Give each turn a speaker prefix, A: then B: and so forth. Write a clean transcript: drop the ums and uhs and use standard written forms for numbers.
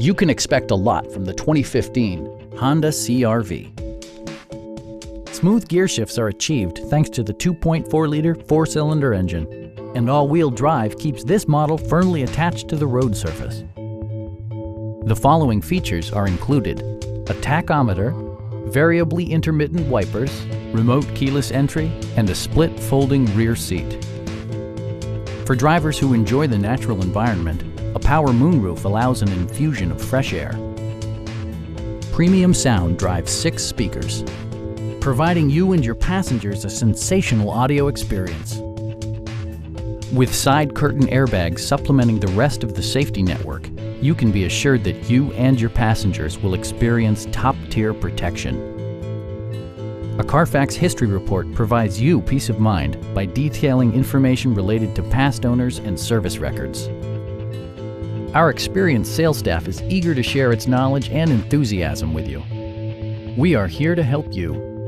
A: You can expect a lot from the 2015 Honda CR-V. Smooth gear shifts are achieved thanks to the 2.4-liter four-cylinder engine, and all-wheel drive keeps this model firmly attached to the road surface. The following features are included: a tachometer, variably intermittent wipers, remote keyless entry, and a split folding rear seat. For drivers who enjoy the natural environment, a power moonroof allows an infusion of fresh air. Premium sound drives 6 speakers, providing you and your passengers a sensational audio experience. With side curtain airbags supplementing the rest of the safety network, you can be assured that you and your passengers will experience top-tier protection. A Carfax history report provides you peace of mind by detailing information related to past owners and service records. Our experienced sales staff is eager to share its knowledge and enthusiasm with you. We are here to help you.